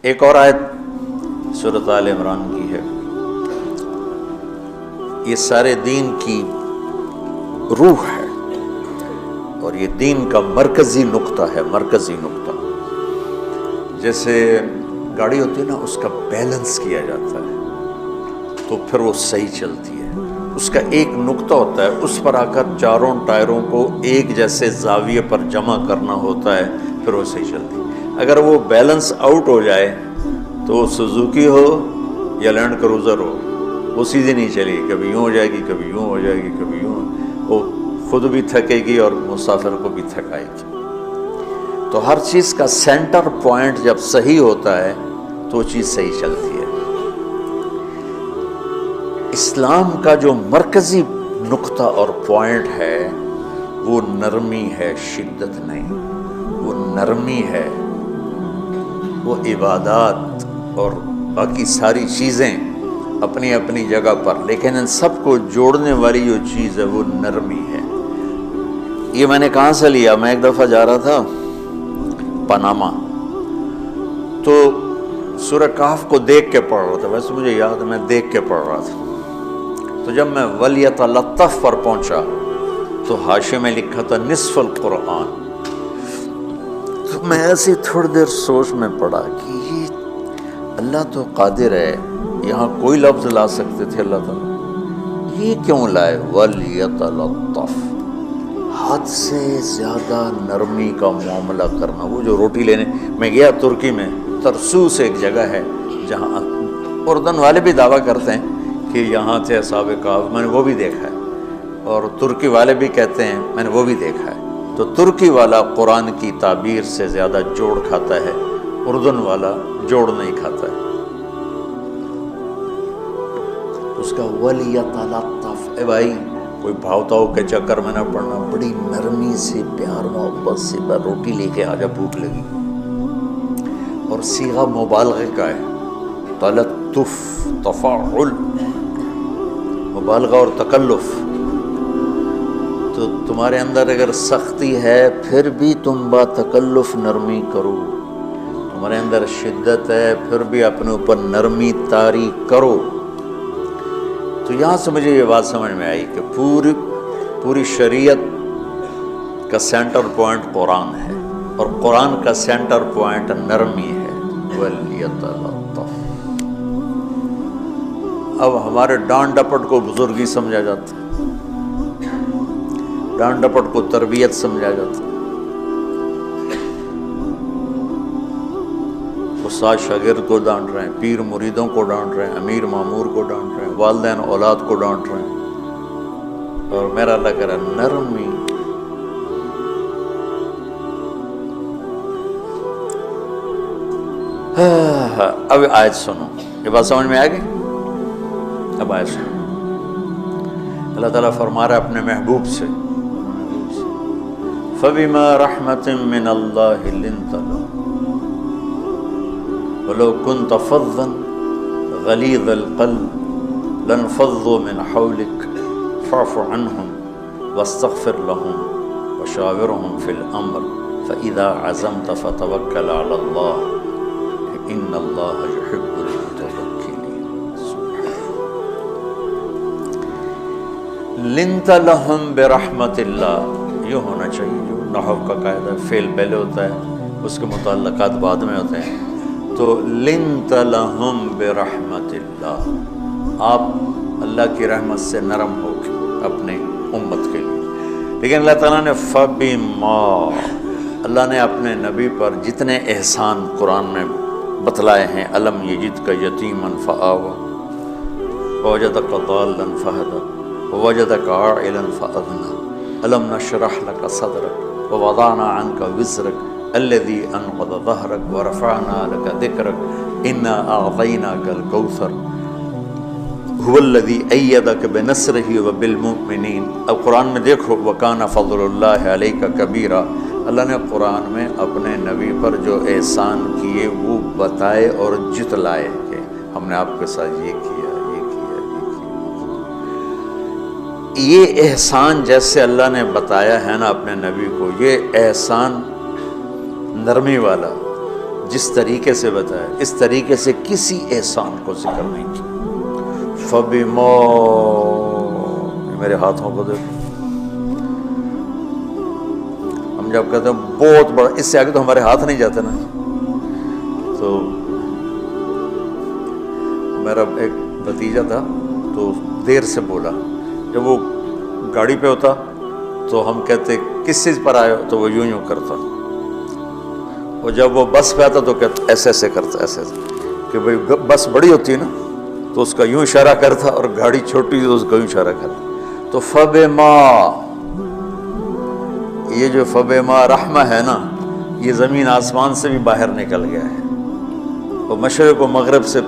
ایک اور آیت سورۃ آل عمران کی ہے، یہ سارے دین کی روح ہے اور یہ دین کا مرکزی نقطہ ہے، مرکزی نقطہ۔ جیسے گاڑی ہوتی ہے نا، اس کا بیلنس کیا جاتا ہے تو پھر وہ صحیح چلتی ہے۔ اس کا ایک نقطہ ہوتا ہے، اس پر آ کر چاروں ٹائروں کو ایک جیسے زاویے پر جمع کرنا ہوتا ہے، پھر وہ صحیح چلتی ہے۔ اگر وہ بیلنس آؤٹ ہو جائے تو وہ سوزوکی ہو یا لینڈ کروزر ہو، وہ سیدھی نہیں چلے گی، کبھی یوں ہو جائے گی، کبھی یوں ہو جائے گی، کبھی یوں، وہ خود بھی تھکے گی اور مسافر کو بھی تھکائے گی۔ تو ہر چیز کا سینٹر پوائنٹ جب صحیح ہوتا ہے تو وہ چیز صحیح چلتی ہے۔ اسلام کا جو مرکزی نقطہ اور پوائنٹ ہے وہ نرمی ہے، شدت نہیں، وہ نرمی ہے، وہ عبادات اور باقی ساری چیزیں اپنی اپنی جگہ پر، لیکن ان سب کو جوڑنے والی جو چیز ہے وہ نرمی ہے۔ یہ میں نے کہاں سے لیا؟ میں ایک دفعہ جا رہا تھا پاناما، تو سورہ کہف کو دیکھ کے پڑھ رہا تھا، ویسے مجھے یاد ہے میں دیکھ کے پڑھ رہا تھا۔ تو جب میں وَلْيَتَلَطَّفْ پر پہنچا تو حاشیے میں لکھا تھا نصف القرآن۔ تو میں ایسی تھوڑی دیر سوچ میں پڑا کہ یہ اللہ تو قادر ہے، یہاں کوئی لفظ لا سکتے تھے اللہ تعالیٰ، یہ کیوں لائے وَلْيَتَلَطَّفْ؟ حد سے زیادہ نرمی کا معاملہ کرنا۔ وہ جو روٹی لینے میں گیا ترکی میں، ترسوس ایک جگہ ہے جہاں اردن والے بھی دعویٰ کرتے ہیں کہ یہاں تھے اصحاب کہف، میں نے وہ بھی دیکھا ہے، اور ترکی والے بھی کہتے ہیں میں نے وہ بھی دیکھا ہے۔ تو ترکی والا قرآن کی تعبیر سے زیادہ جوڑ کھاتا ہے، اردن والا جوڑ نہیں کھاتا ہے۔ اس کا وَلْيَتَلَطَّفْ، اے بھائی کوئی بھاؤتاؤ کے چکر میں نہ پڑنا، بڑی نرمی سے پیار محبت سے روٹی لے کے آجا، بھوک لگی۔ اور صیغہ مبالغے کا ہے، تلطف، تفاعل، مبالغہ اور تکلف۔ تو تمہارے اندر اگر سختی ہے پھر بھی تم با تکلف نرمی کرو، تمہارے اندر شدت ہے پھر بھی اپنے اوپر نرمی طاری کرو۔ تو یہاں سے مجھے یہ بات سمجھ میں آئی کہ پوری شریعت کا سینٹر پوائنٹ قرآن ہے، اور قرآن کا سینٹر پوائنٹ نرمی ہے، وَلْيَتَلَطَّفْ۔ اب ہمارے ڈانٹ ڈپٹ کو بزرگی سمجھا جاتا ہے، ڈانٹ ڈپٹ کو تربیت سمجھا جاتا ہے، استاد شاگرد کو ڈانٹ رہے ہیں، پیر مریدوں کو ڈانٹ رہے ہیں، امیر مامور کو ڈانٹ رہے ہیں، والدین اولاد کو ڈانٹ رہے ہیں، اور میرا اللہ کہہ رہا ہے نرمی۔ اب آیت سنو، یہ بات سمجھ میں آ گئی؟ اب آیت سنو، اللہ تعالیٰ فرما رہا ہے اپنے محبوب سے، فَبِمَا رَحْمَةٍ مِّنَ اللَّهِ لِنْتَ لَهُمْ وَلَوْ كُنْتَ فَظًّا غَلِيظَ الْقَلْبِ لَانفَضُّوا مِنْ حَوْلِكَ فَاعْفُ عَنْهُمْ وَاسْتَغْفِرْ لَهُمْ وَشَاوِرْهُمْ فِي الْأَمْرِ فَإِذَا عَزَمْتَ فَتَوَكَّلْ عَلَى اللَّهِ إِنَّ اللَّهَ يُحِبُّ الْمُتَوَكِّلِينَ۔ لِنْتَ لَهُمْ بِرَحْمَةِ اللَّهِ، یہ ہونا چاہیے، جو نحو کا قاعدہ فعل پہلے ہوتا ہے اس کے متعلقات بعد میں ہوتے ہیں۔ تو لِنْتَ لَهُمْ بِرَحْمَةِ اللَّهِ، آپ اللہ کی رحمت سے نرم ہو کے اپنے امت کے لیے۔ لیکن اللہ تعالیٰ نے فَبِمَا، اللہ نے اپنے نبی پر جتنے احسان قرآن میں بتلائے ہیں، الم یجدک یتیما فآویٰ ووجدک ضالا فہدیٰ ووجدک عائلا فأغنیٰ الم نشرح لک صدرک ووضعنا عنک وزرک الذی انقض ظہرک ورفعنا لک ذکرک انا اعطیناک الکوثر هو الذی ایدک بنصرہ وبالمؤمنین۔ اب قرآن میں دیکھو، وکان فضل اللہ علیک کبیرا، اللہ نے قرآن میں اپنے نبی پر جو احسان کیے وہ بتائے اور جتلائے کہ ہم نے آپ کے ساتھ یہ کیا، یہ کیا، یہ کیا۔ یہ احسان جیسے اللہ نے بتایا ہے نا اپنے نبی کو، یہ احسان نرمی والا جس طریقے سے بتایا اس طریقے سے کسی احسان کو ذکر نہیں کیا۔ فَبِمَا، میرے ہاتھوں کو دیکھو، ہم جب کہتے ہیں بہت بڑا، اس سے آگے تو ہمارے ہاتھ نہیں جاتے نا۔ تو میرا ایک بھتیجا تھا تو دیر سے بولا، جب وہ گاڑی پہ ہوتا تو ہم کہتے کس چیز پر آئے ہو، تو وہ یوں یوں کرتا، اور جب وہ بس پہ آتا تو کہتا ایسے ایسے کرتا، ایسے ایسے، کہ بھئی بس بڑی ہوتی ہے نا تو اس کا یوں اشارہ کرتا، اور گاڑی چھوٹی تو اس کا یوں اشارہ کرتا۔ تو فَبِمَا، یہ جو فَبِمَا رحمہ ہے نا، یہ زمین آسمان سے بھی باہر نکل گیا ہے، وہ مشرق و مغرب سے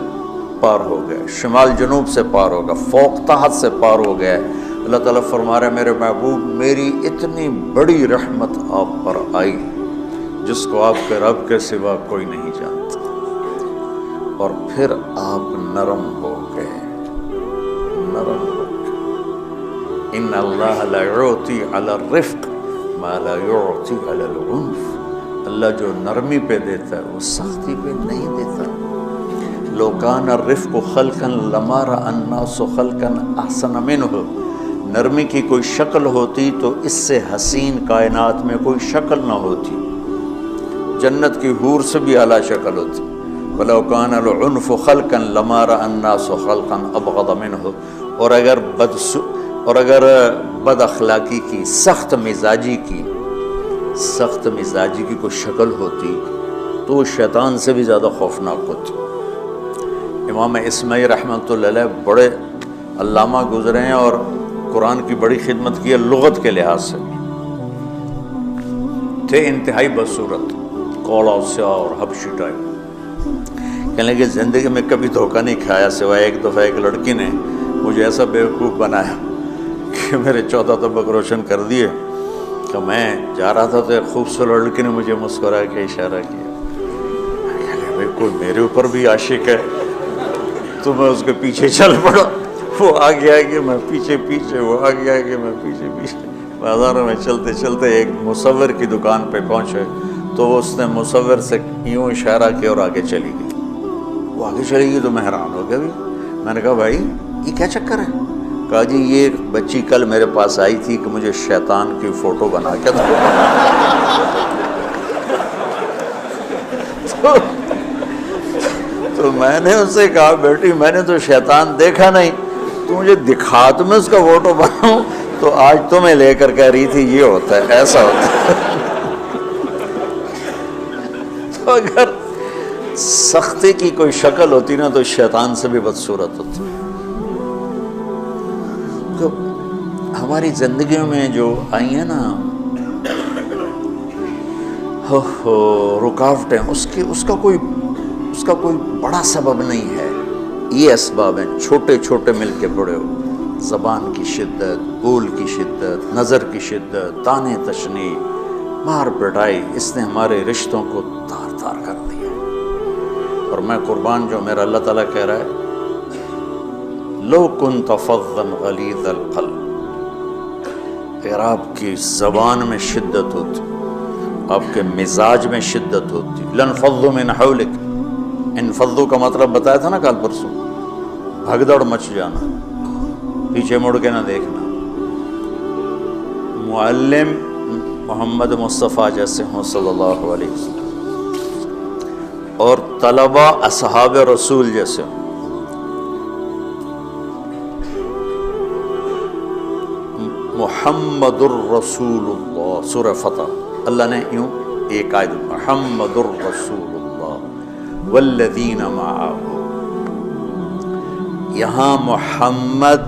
پار ہو گیا، شمال جنوب سے پار ہو گیا، فوق تحت سے پار ہو گیا ہے۔ اللہ تعالیٰ فرما رہا ہے میرے محبوب میری اتنی بڑی رحمت آپ پر آئی جس کو آپ کے رب کے سوا کوئی نہیں جانتا، اور پھر آپ نرم ہو گئے، نرم ہو گئے۔ ان اللہ لا یعطی علی الرفق ما لا یعطی علی العنف، اللہ جو نرمی پہ دیتا ہے وہ سختی پہ نہیں دیتا۔ لو کان الرفق خلقا لما رأى الناس خلقا احسن منہ، نرمی کی کوئی شکل ہوتی تو اس سے حسین کائنات میں کوئی شکل نہ ہوتی، جنت کی حور سے بھی اعلیٰ شکل ہوتی۔ وَلَوْ كَانَ الْعُنْفُ خَلْقًا لَمَا رَأَى النَّاسُ خَلْقًا أَبْغَضَ مِنْهُ، اور اگر بد اخلاقی کی، سخت مزاجی کی کوئی شکل ہوتی تو وہ شیطان سے بھی زیادہ خوفناک ہوتی۔ امام اسماعیل رحمۃ اللہ علیہ بڑے علامہ گزرے ہیں اور قرآن کی بڑی خدمت کی ہے لغت کے لحاظ سے، تھے انتہائی بدصورت، کوڑا سیاہ اور حبشی ٹائپ۔ کہنے لگے زندگی میں کبھی دھوکہ نہیں کھایا سوائے ایک دفعہ ایک لڑکی نے مجھے ایسا بیوقوف بنایا کہ میرے 14 طبق روشن کر دیے کہ میں جا رہا تھا تو ایک خوبصورت لڑکی نے مجھے مسکرا کے اشارہ کیا، بھائی کوئی میرے اوپر بھی عاشق ہے، تو میں اس کے پیچھے چل پڑا، وہ آگے آگے میں پیچھے پیچھے، وہ آگے آگے میں پیچھے پیچھے، بازاروں میں چلتے چلتے ایک مصور کی دکان پہ پہنچے تو اس نے مصور سے یوں اشارہ کیا اور آگے چلی گئی۔ وہ آگے چلی گئی تو میں حیران ہو گیا، میں نے کہا بھائی یہ کیا چکر ہے؟ کہا جی یہ بچی کل میرے پاس آئی تھی کہ مجھے شیطان کی فوٹو بنا کے دو۔ تو میں نے اس سے کہا بیٹی میں نے تو شیطان دیکھا نہیں، تو مجھے دکھا تو میں اس کا فوٹو بناؤں، تو آج تمہیں لے کر کہہ رہی تھی یہ ہوتا ہے ایسا ہوتا ہے۔ تو اگر سختی کی کوئی شکل ہوتی نا تو شیطان سے بھی بدصورت ہوتی۔ تو ہماری زندگیوں میں جو آئی ہیں نا رکاوٹیں، اس کا کوئی بڑا سبب نہیں ہے، یہ اسباب ہیں چھوٹے چھوٹے مل کے بڑے ہو، زبان کی شدت، بول کی شدت، نظر کی شدت، طعنے تشنی، مار پٹائی، اس نے ہمارے رشتوں کو تار تار کر دیا۔ اور میں قربان جو میرا اللہ تعالیٰ کہہ رہا ہے لو كنت فظا غلیظ القلب، اگر آپ کی زبان میں شدت ہوتی، آپ کے مزاج میں شدت ہوتی، لانفضوا من حولک، انفضوا کا مطلب بتایا تھا نا کل پرسوں، بھگدڑ مچ جانا، پیچھے مڑ کے نہ دیکھنا۔ معلم محمد مصطفیٰ جیسے ہوں صلی اللہ علیہ وسلم، اور طلبہ اصحاب رسول جیسے ہوں، محمد الرسول اللہ، سورہ فتح اللہ نے یوں ایک آیت محمد الرسول اللہ والذین معہ، یہاں محمد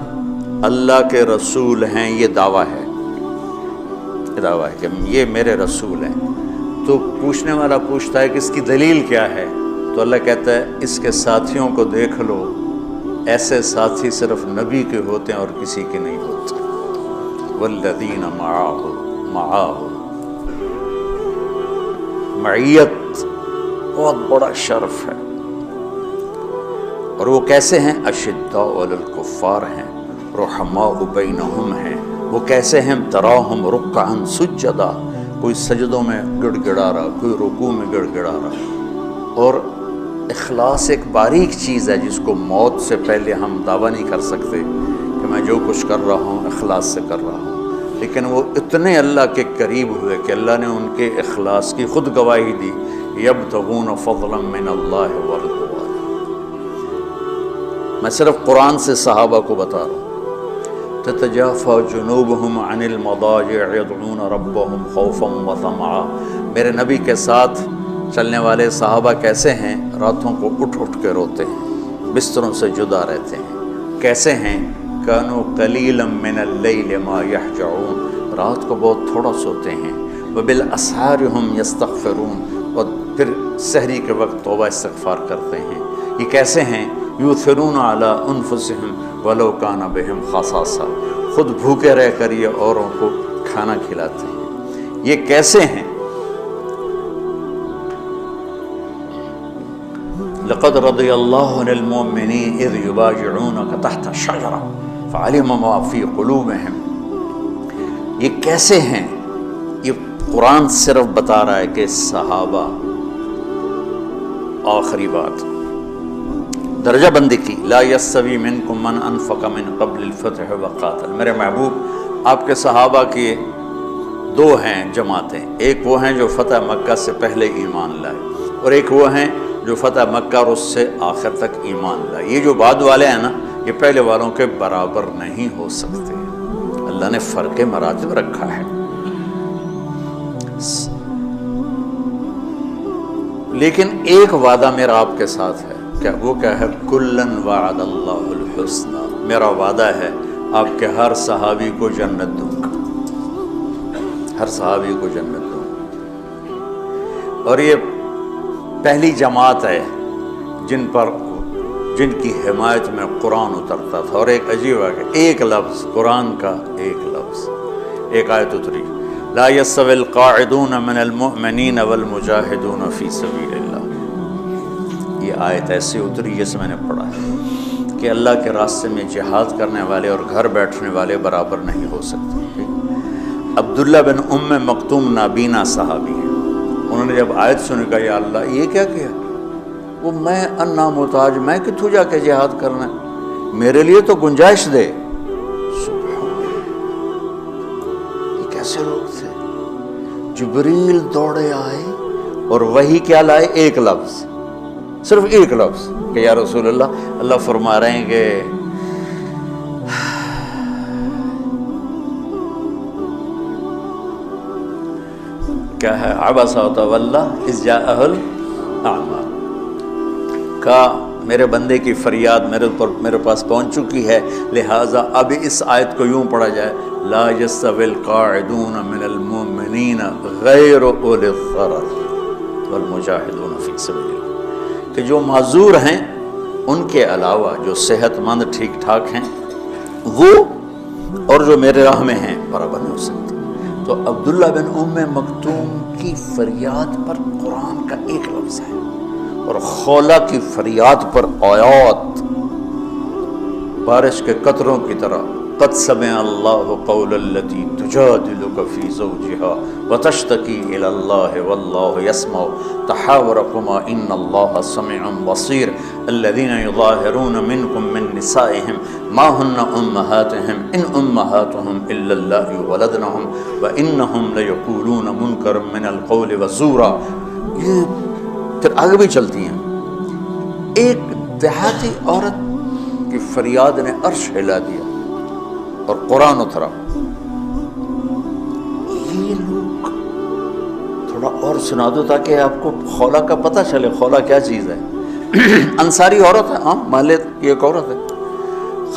اللہ کے رسول ہیں، یہ دعویٰ ہے کہ یہ میرے رسول ہیں۔ تو پوچھنے والا پوچھتا ہے کہ اس کی دلیل کیا ہے، تو اللہ کہتا ہے اس کے ساتھیوں کو دیکھ لو، ایسے ساتھی صرف نبی کے ہوتے ہیں اور کسی کے نہیں ہوتے۔ والذین معہ، معیت بہت بڑا شرف ہے۔ اور وہ کیسے ہیں؟ اشداء علی الکفار ہیں، رحماء بینہم ہیں۔ وہ کیسے ہیں؟ تراہم رکعا سجدا، کوئی سجدوں میں گڑ گڑا رہا، کوئی رکوع میں گڑ گڑا رہا۔ اور اخلاص ایک باریک چیز ہے جس کو موت سے پہلے ہم دعویٰ نہیں کر سکتے کہ میں جو کچھ کر رہا ہوں اخلاص سے کر رہا ہوں، لیکن وہ اتنے اللہ کے قریب ہوئے کہ اللہ نے ان کے اخلاص کی خود گواہی دی، یبتغون فضلا من اللہ ورضوانا۔ میں صرف قرآن سے صحابہ کو بتا رہا ہوں، تتجافى جنوبهم عن المضاجع يدعون ربهم خوفا وطمعا۔ میرے نبی کے ساتھ چلنے والے صحابہ کیسے ہیں؟ راتوں کو اٹھ اٹھ کے روتے ہیں، بستروں سے جدا رہتے ہیں۔ کیسے ہیں؟ كانوا قليلا من الليل ما يهجعون، رات کو بہت تھوڑا سوتے ہیں۔ وبالاسحار هم يستغفرون، اور پھر سحری کے وقت توبہ استغفار کرتے ہیں۔ یہ کیسے ہیں؟ یؤثرون علی انفسهم ولو کان بہم خصاصہ، خود بھوکے رہ کر یہ اوروں کو کھانا کھلاتے ہیں۔ یہ کیسے ہیں؟ لقد رضی اللہ عن المؤمنین اذ یبایعونک تحت الشجرہ فعلم ما فی قلوبہم۔ یہ کیسے ہیں؟ یہ قرآن صرف بتا رہا ہے کہ صحابہ، آخری بات درجہ بندی کی، لا یستوی منکم من انفق من قبل الفتح وقاتل۔ میرے محبوب، آپ کے صحابہ کی دو ہیں جماعتیں، ایک وہ ہیں جو فتح مکہ سے پہلے ایمان لائے، اور ایک وہ ہیں جو فتح مکہ اور اس سے آخر تک ایمان لائے۔ یہ جو بعد والے ہیں نا، یہ پہلے والوں کے برابر نہیں ہو سکتے، اللہ نے فرق مراتب رکھا ہے۔ لیکن ایک وعدہ میرا آپ کے ساتھ ہے، کیا وہ کیا ہے؟ کلن وعد اللہ الحسنى، میرا وعدہ ہے آپ کے ہر صحابی کو جنت دوں گا، ہر صحابی کو جنت دوں گا۔ اور یہ پہلی جماعت ہے جن کی حمایت میں قرآن اترتا تھا۔ اور ایک عجیب ہے کہ ایک لفظ قرآن کا، ایک لفظ، ایک آیت اتری، لا يستوي القاعدون من المؤمنین والمجاہدون فی سبیل اللہ۔ یہ آیت ایسی اتری جیسے میں نے پڑھا ہے کہ اللہ کے راستے میں جہاد کرنے والے اور گھر بیٹھنے والے برابر نہیں ہو سکتے۔ عبداللہ بن ام مکتوم نابینا صحابی ہیں، انہوں نے جب آیت سنی کہا یا اللہ یہ کیا کیا؟ وہ میں انا محتاج، میں کتوں جا کے جہاد کرنا ہے، میرے لیے تو گنجائش دے۔ سبحان اللہ، یہ کیسے لوگ تھے؟ جبریل دوڑے آئے اور وہی کیا لائے؟ ایک لفظ، صرف ایک لفظ کہ یا رسول اللہ، اللہ فرما رہے ہیں کہ کیا ہے؟ عبس وتولی اذ جاءہ الاعمی، کا میرے بندے کی فریاد میرے پاس پہنچ چکی ہے، لہٰذا اب اس آیت کو یوں پڑھا جائے، لا یستوی القاعدون من المؤمنین غیر اولی الضرر والمجاہدون فی سبیل اللہ، کہ جو معذور ہیں ان کے علاوہ جو صحت مند ٹھیک ٹھاک ہیں وہ اور جو میرے راہ میں ہیں برابر نہیں ہو سکتے۔ تو عبداللہ بن ام مکتوم کی فریاد پر قرآن کا ایک لفظ ہے، اور خولہ کی فریاد پر آیات بارش کے قطروں کی طرح، قد سمع اللہ قول التی تجادلک فی زوجہا وتشتکی الی اللہ واللہ یسمع تحاورکما ان اللہ سمیع بصیر الذین یظاہرون منکم من نسائہم ما ہن امہاتہم ان امہاتہم الا اللہ ولدنہم وانہم لیقولون منکرا من القول وزورا۔ یہ پھر آگے بھی چلتی ہیں۔ ایک دیہاتی عورت کی فریاد نے عرش ہلا دیا اور قرآن اترا۔ یہ لوگ تھوڑا اور سنا دو تاکہ آپ کو خولہ کا پتہ چلے، خولہ کیا چیز ہے۔ انصاری عورت ہے، ہاں محلے کی ایک عورت ہے،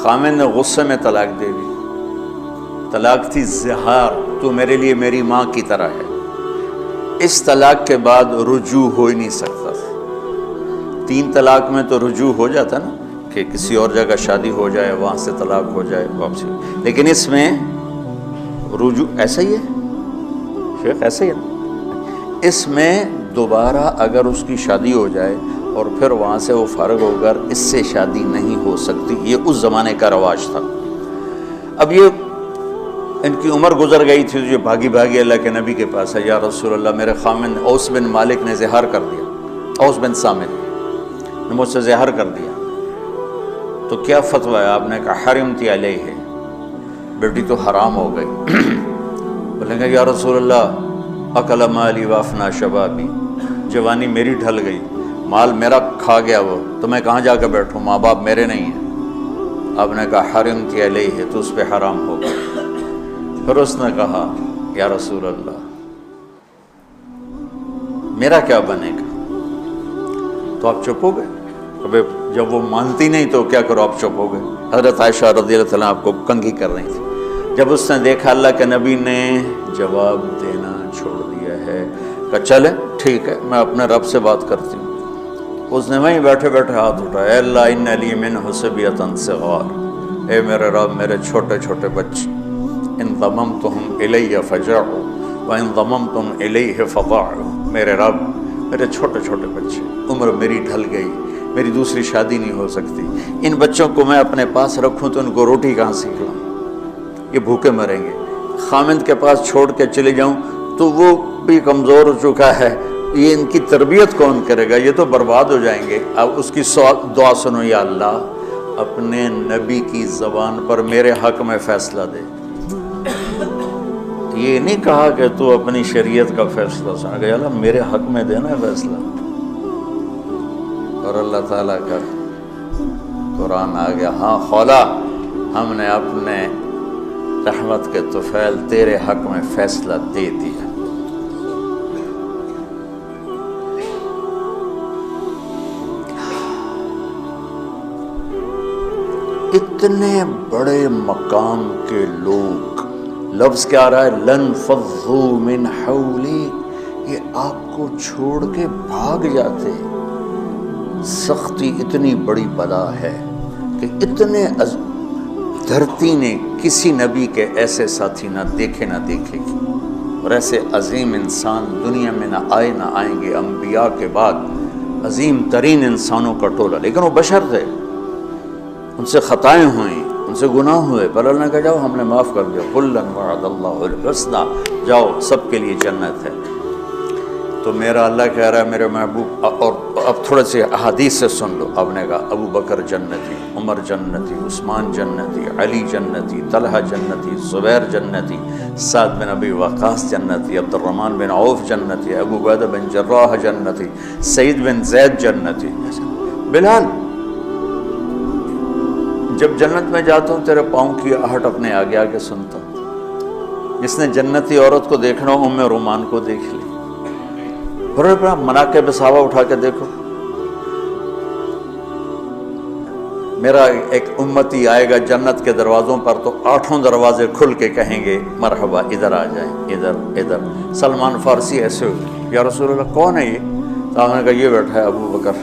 خامن نے غصے میں طلاق دے دی، طلاق تھی زہار، تو میرے لیے میری ماں کی طرح ہے۔ اس طلاق کے بعد رجوع ہو ہی نہیں سکتا تھا۔ 3 طلاق میں تو رجوع ہو جاتا نا، کہ کسی اور جگہ شادی ہو جائے، وہاں سے طلاق ہو جائے واپسی، لیکن اس میں رجوع ایسا ہی ہے شیخ، ایسا ہی ہے۔ اس میں دوبارہ اگر اس کی شادی ہو جائے اور پھر وہاں سے وہ فارغ ہو کر اس سے شادی نہیں ہو سکتی، یہ اس زمانے کا رواج تھا۔ اب یہ ان کی عمر گزر گئی تھی، جو بھاگی بھاگی اللہ کے نبی کے پاس ہے، یا رسول اللہ میرے خامن اوس بن مالک نے زہار کر دیا، اوس بن صامت نے مجھ سے زہر کر دیا، تو کیا فتویٰ ہے؟ آپ نے کہا حرمتی علیہ ہے، بیٹی تو حرام ہو گئی۔ بولیں گے یا رسول اللہ اکل مالی وافنا شبابی، جوانی میری ڈھل گئی، مال میرا کھا گیا وہ، تو میں کہاں جا کے بیٹھوں، ماں باپ میرے نہیں ہیں۔ آپ نے کہا حرمتی علیہ ہے، تو اس پہ حرام ہو گیا۔ پھر اس نے کہا یا رسول اللہ میرا کیا بنے گا؟ تو آپ چپ ہو گئے؟ ابے جب وہ مانتی نہیں تو کیا کرو، آپ چپ ہو گئے۔ حضرت عائشہ رضی اللہ تعالیٰ آپ کو کنگھی کر رہی تھی، جب اس نے دیکھا اللہ کے نبی نے جواب دینا چھوڑ دیا ہے، کہا چلے ٹھیک ہے میں اپنے رب سے بات کرتی ہوں۔ اس نے وہیں بیٹھے بیٹھے ہاتھ اٹھایا، اے اللہ ان لی منہ صبیۃ صغار، اے میرے رب میرے چھوٹے چھوٹے بچے، ان ضممتہم الی فجعوا وان ضممتم الیہ فضعوا، میرے رب میرے چھوٹے چھوٹے بچے، عمر میری ڈھل گئی، میری دوسری شادی نہیں ہو سکتی، ان بچوں کو میں اپنے پاس رکھوں تو ان کو روٹی کہاں سے کھلاؤں، یہ بھوکے مریں گے۔ خامند کے پاس چھوڑ کے چلے جاؤں تو وہ بھی کمزور ہو چکا ہے، یہ ان کی تربیت کون کرے گا، یہ تو برباد ہو جائیں گے۔ اب اس کی دعا سنو، یا اللہ اپنے نبی کی زبان پر میرے حق میں فیصلہ دے۔ یہ نہیں کہا کہ تو اپنی شریعت کا فیصلہ سنا، کہ اللہ میرے حق میں دینا ہے فیصلہ۔ اور اللہ تعالیٰ کا قرآن آ گیا، ہاں خولا ہم نے اپنے رحمت کے طفیل تیرے حق میں فیصلہ دے دیا۔ اتنے بڑے مقام کے لوگ، لفظ کیا آ رہا ہے، لن فضوا من حولی، یہ آپ کو چھوڑ کے بھاگ جاتے۔ سختی اتنی بڑی بلا ہے کہ اتنے دھرتی نے کسی نبی کے ایسے ساتھی نہ دیکھے نہ دیکھے گی، اور ایسے عظیم انسان دنیا میں نہ آئیں گے انبیاء کے بعد، عظیم ترین انسانوں کا ٹولہ، لیکن وہ بشر تھے، ان سے خطائیں ہوئیں، ان سے گناہ ہوئے، پر اللہ نے کہا جاؤ ہم نے معاف کر دیا، کلا وعد اللہ الحسنی، جاؤ سب کے لیے جنت ہے۔ تو میرا اللہ کہہ رہا ہے میرے محبوب، اور اب تھوڑے سے احادیث سے سن لو۔ آپ نے کہا ابو بکر جنتی، عمر جنتی، عثمان جنتی، علی جنتی، طلحہ جنتی، زبیر جنتی، سعد بن ابی وقاص جنتی، عبد الرحمن بن عوف جنتی، ابو عبیدہ بن جراح جنتی، سعید بن زید جنتی، بلال جب جنت میں جاتا ہوں تیرے پاؤں کی آہٹ اپنے آگے آگے سنتا ہوں۔ جس نے جنتی عورت کو دیکھنا ہو ام رومان کو دیکھ لی، پھر مناقب صحابہ اٹھا کے دیکھو۔ میرا ایک امتی آئے گا جنت کے دروازوں پر تو 8 دروازے کھل کے کہیں گے مرحبا ادھر آ جائیں، ادھر ادھر۔ سلمان فارسی ایسے ہوئے، یا رسول اللہ کون ہے یہ؟ تو آپ نے کہا یہ بیٹھا ہے ابو بکر،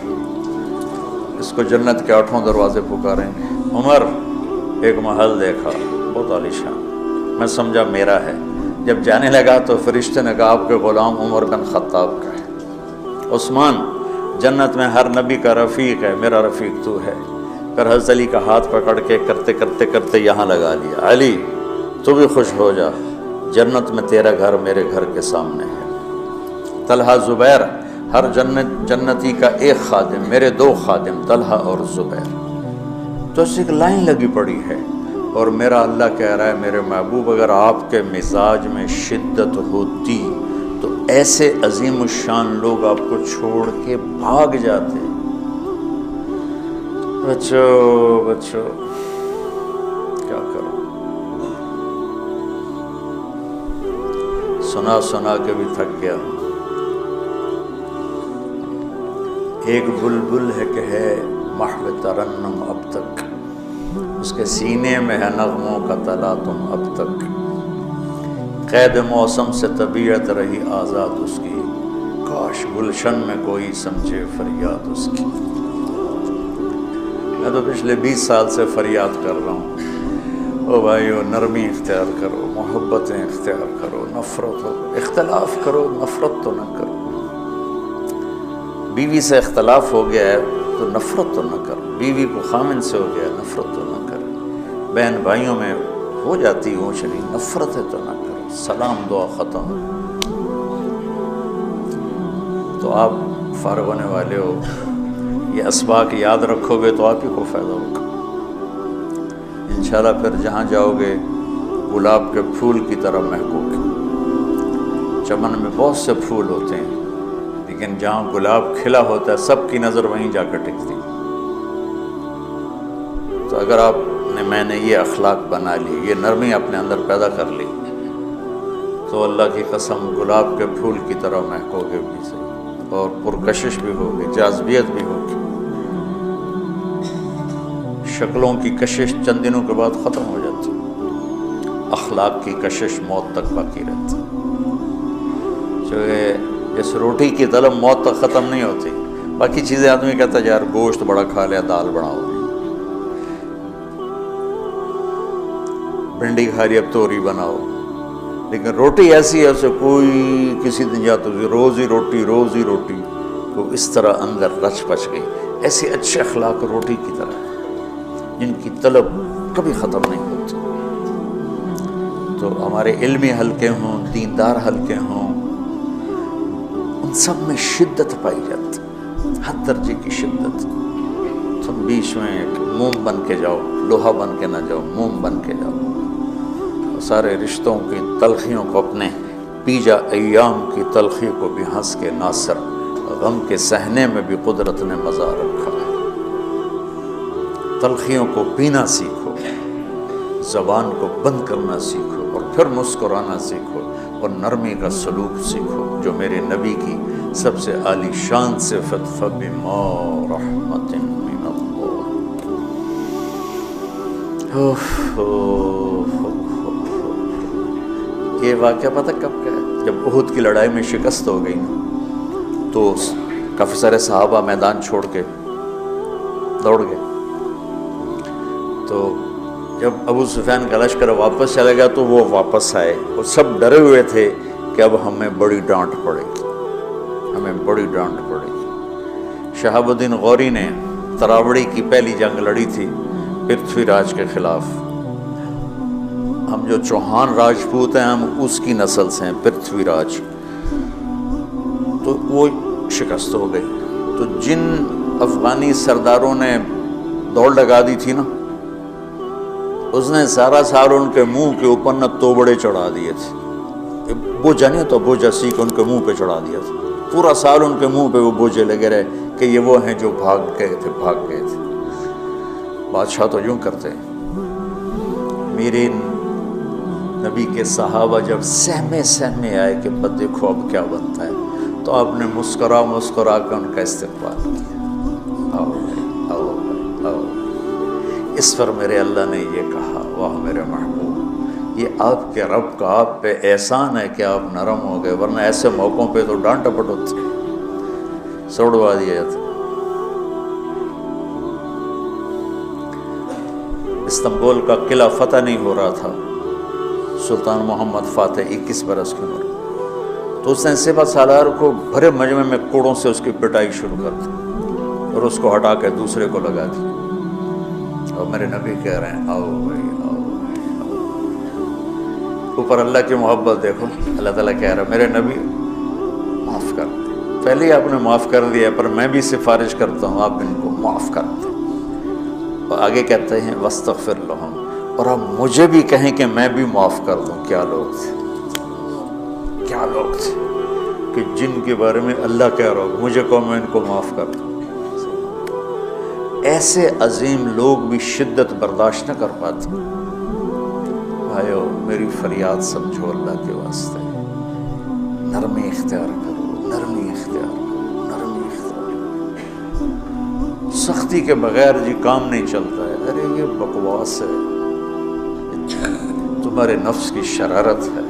اس کو جنت کے 8 دروازے پکاریں گے۔ عمر ایک محل دیکھا بہت عالیشان، میں سمجھا میرا ہے، جب جانے لگا تو فرشتے نے کہا آپ کے غلام عمر بن خطاب کا ہے۔ عثمان جنت میں ہر نبی کا رفیق ہے، میرا رفیق تو ہے۔ پھر حضرت علی کا ہاتھ پکڑ کے کرتے کرتے کرتے یہاں لگا لیا، علی تو بھی خوش ہو جا، جنت میں تیرا گھر میرے گھر کے سامنے ہے۔ طلحہ زبیر، ہر جنتی کا ایک خادم، میرے 2 خادم طلحہ اور زبیر۔ تو اس ایک لائن لگی پڑی ہے، اور میرا اللہ کہہ رہا ہے میرے محبوب اگر آپ کے مزاج میں شدت ہوتی تو ایسے عظیم الشان لوگ آپ کو چھوڑ کے بھاگ جاتے۔ بچو کیا کرو، سنا سنا کے بھی تھک گیا۔ ایک بلبل ہے کہ ہے محو ترنم اب تک، اس کے سینے میں ہے نغموں کا تلاطم اب تک، قید موسم سے طبیعت رہی آزاد اس کی، کاش گلشن میں کوئی سمجھے فریاد اس کی۔ میں تو پچھلے 20 سال سے فریاد کر رہا ہوں، او بھائیو نرمی اختیار کرو، محبتیں اختیار کرو، نفرت ہو اختلاف کرو، نفرت تو نہ کرو۔ بیوی سے اختلاف ہو گیا ہے تو نفرت تو نہ کر، بیوی کو خامن سے ہو گیا نفرت تو نہ کر، بہن بھائیوں میں ہو جاتی اونچ نیچ، نفرت ہے تو نہ کرو، سلام دعا ختم۔ تو آپ فارغ ہونے والے ہو، یہ اسباق یاد رکھو گے تو آپ ہی کو فائدہ ہوگا انشاءاللہ۔ پھر جہاں جاؤ گے گلاب کے پھول کی طرح مہکو گے۔ چمن میں بہت سے پھول ہوتے ہیں، لیکن جہاں گلاب کھلا ہوتا ہے سب کی نظر وہیں جا کر ٹکتی۔ تو اگر آپ نے، میں نے یہ اخلاق بنا لی، یہ نرمی اپنے اندر پیدا کر لی، تو اللہ کی قسم گلاب کے پھول کی طرح مہکو گے بھی صحیح، اور پرکشش بھی ہوگی، جاذبیت بھی ہوگی۔ شکلوں کی کشش چند دنوں کے بعد ختم ہو جاتی، اخلاق کی کشش موت تک باقی رہتی۔ جو اس روٹی کی طلب موت تک ختم نہیں ہوتی۔ باقی چیزیں آدمی کہتا ہے یار گوشت بڑا کھا لیا، دال بڑھاؤ، بھنڈی کھا لی اب توری بناؤ، لیکن روٹی ایسی ہے اسے کوئی کسی دن جاتا روز ہی روٹی روز ہی روٹی، تو اس طرح اندر رچ پچ گئی۔ ایسے اچھے اخلاق روٹی کی طرح جن کی طلب کبھی ختم نہیں ہوتی۔ تو ہمارے علمی حلقے ہوں، دیندار حلقے ہوں، ان سب میں شدت پائی جاتی، ہر درجے کی شدت۔ تم بیچ میں ایک موم بن کے جاؤ، لوہا بن کے نہ جاؤ، موم بن کے جاؤ۔ سارے رشتوں کی تلخیوں کو اپنے پیجا ایام کی تلخی کو بھی ہنس کے ناصر، غم کے سہنے میں بھی قدرت نے مزہ رکھا ہے۔ تلخیوں کو پینا سیکھو، زبان کو بند کرنا سیکھو، اور پھر مسکرانا سیکھو، اور نرمی کا سلوک سیکھو، جو میرے نبی کی سب سے عالی شان صفت فَبِمَا رَحْمَةٍ مِّنَ اللَّهِ۔ یہ واقعہ پتہ کب کا ہے؟ جب احد کی لڑائی میں شکست ہو گئی نا، تو کافی سارے صحابہ میدان چھوڑ کے دوڑ گئے۔ تو جب ابو سفیان کا لشکر واپس چلا گیا تو وہ واپس آئے، وہ سب ڈرے ہوئے تھے کہ اب ہمیں بڑی ڈانٹ پڑے گی، ہمیں بڑی ڈانٹ پڑے گی۔ شہاب الدین غوری نے تراوڑی کی پہلی جنگ لڑی تھی پرتھوی راج کے خلاف۔ ہم جو چوہان راجپوت ہیں، ہم اس کی نسل سے ہیں، پرتھوی راج۔ تو وہ شکست ہو گئی۔ تو جن افغانی سرداروں نے دوڑ لگا دی تھی نا، اس نے سارا سال ان کے منہ کے اوپر نہ توبڑے چڑھا دیے تھے، بوجھا نہیں تو بوجھا سیکھ ان کے منہ پہ چڑھا دیا تھا۔ پورا سال ان کے منہ پہ وہ بوجھے لگے رہے کہ یہ وہ ہیں جو بھاگ گئے تھے۔ بادشاہ تو یوں کرتے ہیں۔ میرے نبی کے صحابہ جب سہمے آئے کہ بس دیکھو اب کیا بنتا ہے، تو آپ نے مسکرا کر ان کا استقبال کیا۔ آؤ آؤ۔ اس پر میرے اللہ نے یہ کہا، واہ میرے محبوب، یہ آپ کے رب کا آپ پہ احسان ہے کہ آپ نرم ہو گئے، ورنہ ایسے موقعوں پہ تو ڈانٹ ڈپٹ ہوتی، سوڑوا دیا جاتا۔ استنبول کا قلعہ فتح نہیں ہو رہا تھا، سلطان محمد فاتح 21 برس کی عمر، تو اس نے سپہ سالار کو بھرے مجمع میں کوڑوں سے اس کی پٹائی شروع کر دی، اور اس کو ہٹا کے دوسرے کو لگا دی۔ اور میرے نبی کہہ رہے ہیں آؤ بھائی آؤ آؤ۔ اوپر اللہ کی محبت دیکھو، اللہ تعالیٰ کہہ رہا ہے میرے نبی معاف کر دیں، پہلے ہی آپ نے معاف کر دیا، پر میں بھی سفارش کرتا ہوں آپ ان کو معاف کر دیں۔ اور آگے کہتے ہیں وَاسْتَغْفِرْ لَهُمْ، اور آپ مجھے بھی کہیں کہ میں بھی معاف کر دوں۔ کیا لوگ تھے، کیا لوگ تھے کہ جن کے بارے میں اللہ کہہ رہا ہو مجھے کہو میں ان کو معاف کر دوں۔ ایسے عظیم لوگ بھی شدت برداشت نہ کر پاتے۔ بھائیو میری فریاد سمجھو اللہ کے واسطے، نرمی اختیار کرو، نرمی اختیار کرو، نرمی اختیار کرو۔ سختی کے بغیر جی کام نہیں چلتا ہے، ارے یہ بکواس ہے، تمہارے نفس کی شرارت ہے۔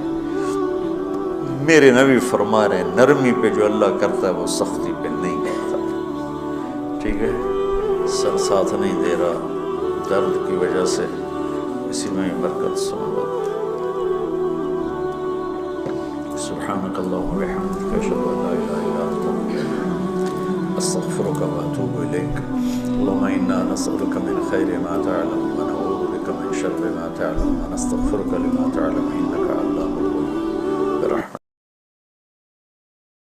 میرے نبی فرما رہے ہیں نرمی پہ جو اللہ کرتا ہے وہ سختی پہ نہیں کرتا۔ ٹھیک ہے، سر ساتھ نہیں دے رہا درد کی وجہ سے، اسی میں برکت سن لو۔ سبحانک اللہم و بحمدک، اشہد ان لا الہ الا انت، استغفرک و اتوب الیک۔ اللہم انا نسألک من خیر ما تعلم و نعوذ بک من شر ما تعلم و نستغفرک لما تعلم انک